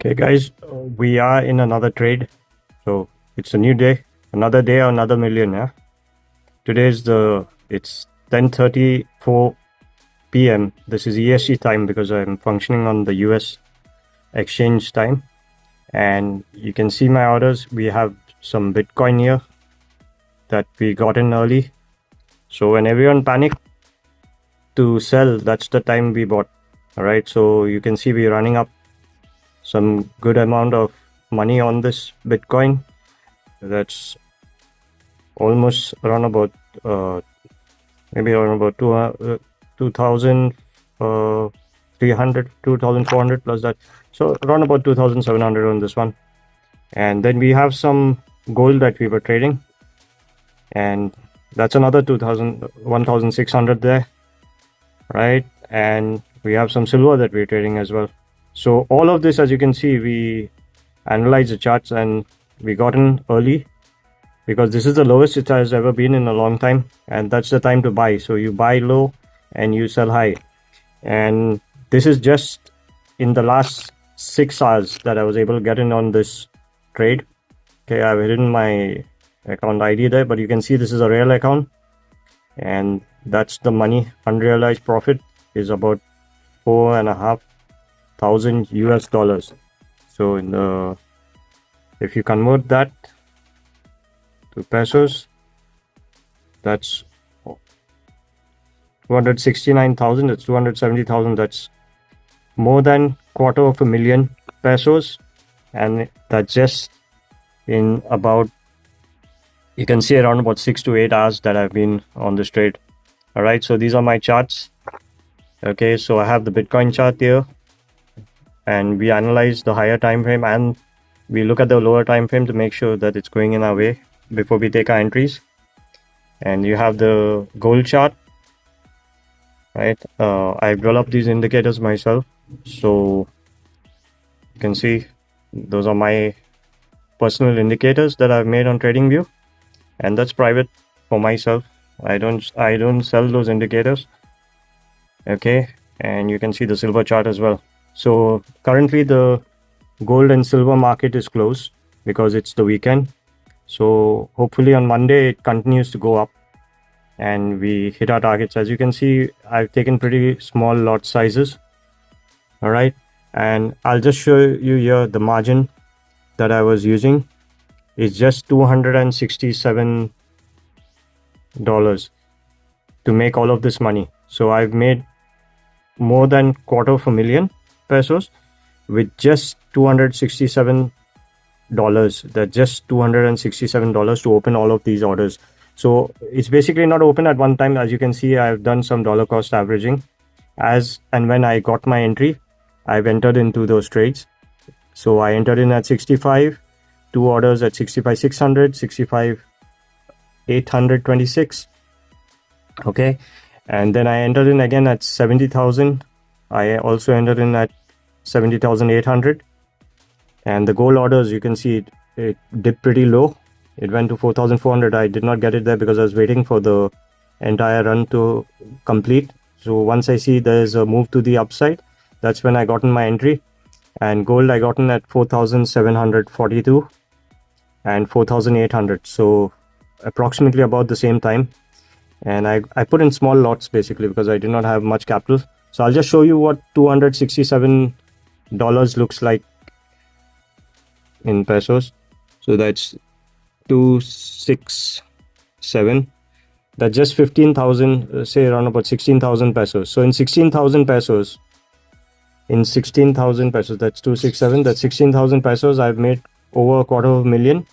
Okay, guys, we are in another trade. So it's a new day, another million. Yeah. Today is it's 10:34 p.m. This is EST time because I'm functioning on the US exchange time. And you can see my orders. We have some Bitcoin here that we got in early. So when everyone panicked to sell, that's the time we bought. All right. So you can see we're running up some good amount of money on this Bitcoin. That's almost around about maybe around about 2,300, 2,400 plus that. So around about 2,700 on this one. And then we have some gold that we were trading, and that's another 2,000, 1,600 there, right? And we have some silver that we're trading as well. So all of this, as you can see, we analyze the charts and we got in early because this is the lowest it has ever been in a long time, and that's the time to buy. So you buy low and you sell high, and this is just in the last 6 hours that I was able to get in on this trade. Okay, I've hidden my account ID there, but you can see this is a real account, and that's the money. Unrealized profit is about 4,500 US dollars. So if you convert that to pesos, that's 269,000. That's 270,000. That's more than $250,000 pesos, and that's just in about, you can see, around about 6 to 8 hours that I've been on this trade. All right, so these are my charts. Okay, so I have the Bitcoin chart here, and we analyze the higher time frame and we look at the lower time frame to make sure that it's going in our way before we take our entries. And you have the gold chart, right? I've developed these indicators myself, so you can see those are my personal indicators that I've made on TradingView, and that's private for myself. I don't sell those indicators. Okay, and you can see the silver chart as well. So currently the gold and silver market is closed because it's the weekend. So hopefully on Monday it continues to go up and we hit our targets. As you can see, I've taken pretty small lot sizes. All right, and I'll just show you here the margin that I was using is just $267 to make all of this money. So I've made more than $250,000 pesos with just $267. That's just $267 to open all of these orders. So it's basically not open at one time. As you can see, I've done some dollar cost averaging. As and when I got my entry, I've entered into those trades. So I entered in at 65, 2 orders at 65,600, 65,826. Okay, and then I entered in again at 70,000. I also entered in at 70,800. And the gold orders, you can see it dipped pretty low. It went to 4,400. I did not get it there because I was waiting for the entire run to complete. So once I see there's a move to the upside, that's when I got in my entry. And gold I got in at 4,742 and 4,800. So approximately about the same time. And I put in small lots basically because I did not have much capital. So I'll just show you what $267 looks like in pesos. So that's 267. That's just 15,000, say around about 16,000 pesos. So in 16,000 pesos, that's 267. That's 16,000 pesos. I've made over $250,000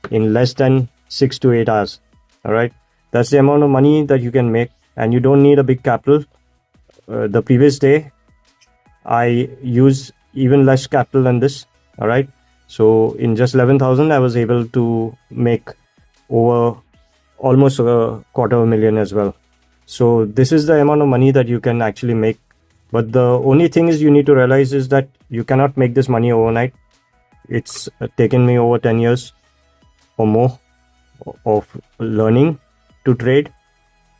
in less than 6 to 8 hours. All right, that's the amount of money that you can make, and you don't need a big capital. The previous day, I used even less capital than this. All right, so in just 11,000, I was able to make over almost $250,000 as well. So this is the amount of money that you can actually make. But the only thing is you need to realize is that you cannot make this money overnight. It's taken me over 10 years or more of learning to trade.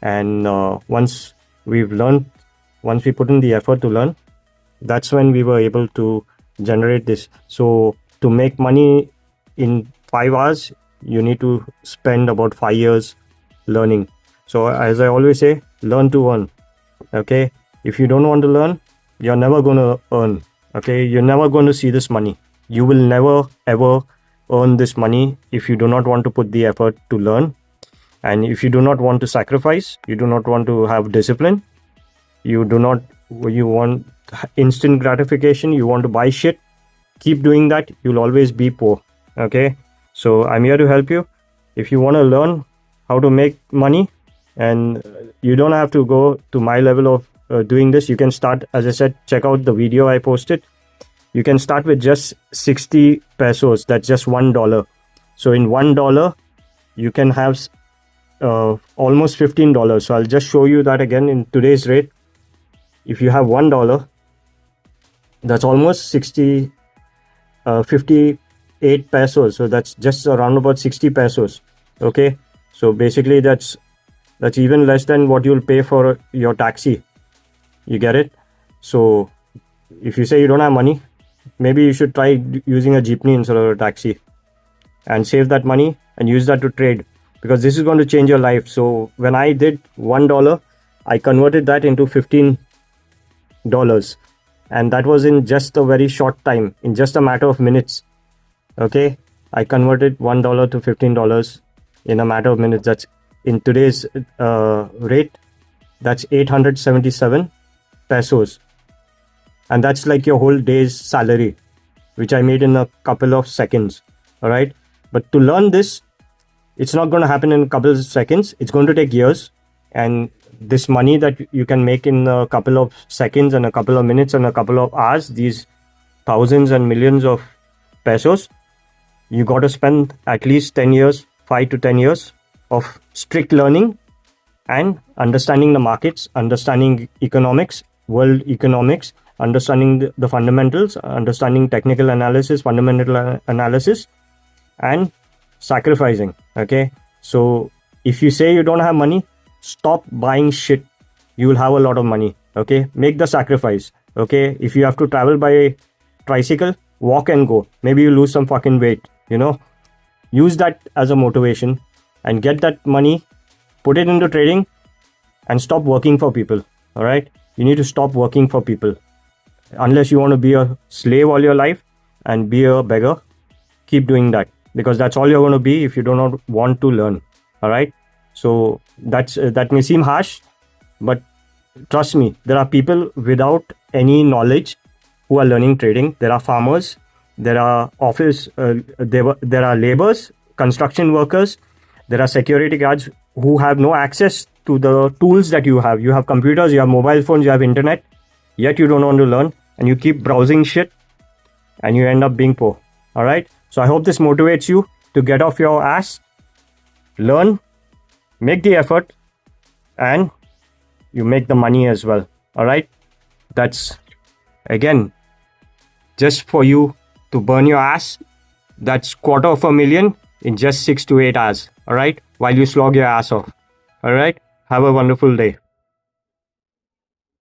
And once we put in the effort to learn, that's when we were able to generate this. So to make money in 5 hours, you need to spend about 5 years learning. So as I always say, learn to earn. Okay, if you don't want to learn, you're never going to earn. Okay, you're never going to see this money. You will never ever earn this money if you do not want to put the effort to learn. And if you do not want to sacrifice, you do not want to have discipline, you want instant gratification, you want to buy shit, keep doing that, you'll always be poor. Okay, so I'm here to help you. If you want to learn how to make money, and you don't have to go to my level of doing this, you can start, as I said, check out the video I posted. You can start with just 60 pesos, that's just $1. So in $1 you can have almost $15. So I'll just show you that again in today's rate. If you have $1, that's almost 58 pesos. So that's just around about 60 pesos. Okay, so basically that's even less than what you'll pay for your taxi. You get it? So if you say you don't have money, maybe you should try using a jeepney instead of a taxi, and save that money and use that to trade, because this is going to change your life. So when I did $1, I converted that into $15, and that was in just a very short time, in just a matter of minutes. Okay, I converted $1 to $15 in a matter of minutes. That's in today's rate, that's 877 pesos, and that's like your whole day's salary, which I made in a couple of seconds. All right, but to learn this, it's not going to happen in a couple of seconds. It's going to take years. And this money that you can make in a couple of seconds and a couple of minutes and a couple of hours, these thousands and millions of pesos, you got to spend at least 10 years, 5 to 10 years of strict learning and understanding the markets, understanding economics, world economics, understanding the fundamentals, understanding technical analysis, fundamental analysis, and sacrificing. Okay, so if you say you don't have money, stop buying shit. You will have a lot of money. Okay, make the sacrifice. Okay, if you have to travel by tricycle, walk and go. Maybe you lose some fucking weight, use that as a motivation and get that money, put it into trading, and stop working for people. All right, you need to stop working for people. Unless you want to be a slave all your life and be a beggar, keep doing that, because that's all you're going to be if you do not want to learn. All right, so that may seem harsh, but trust me, there are people without any knowledge who are learning trading. There are farmers, there are there are laborers, construction workers, there are security guards who have no access to the tools that you have. You have computers, you have mobile phones, you have internet, yet you don't want to learn, and you keep browsing shit and you end up being poor. All right, so I hope this motivates you to get off your ass, learn, make the effort, and you make the money as well. All right, that's again just for you to burn your ass. That's $250,000 in just 6 to 8 hours. All right, while you slog your ass off. All right, have a wonderful day.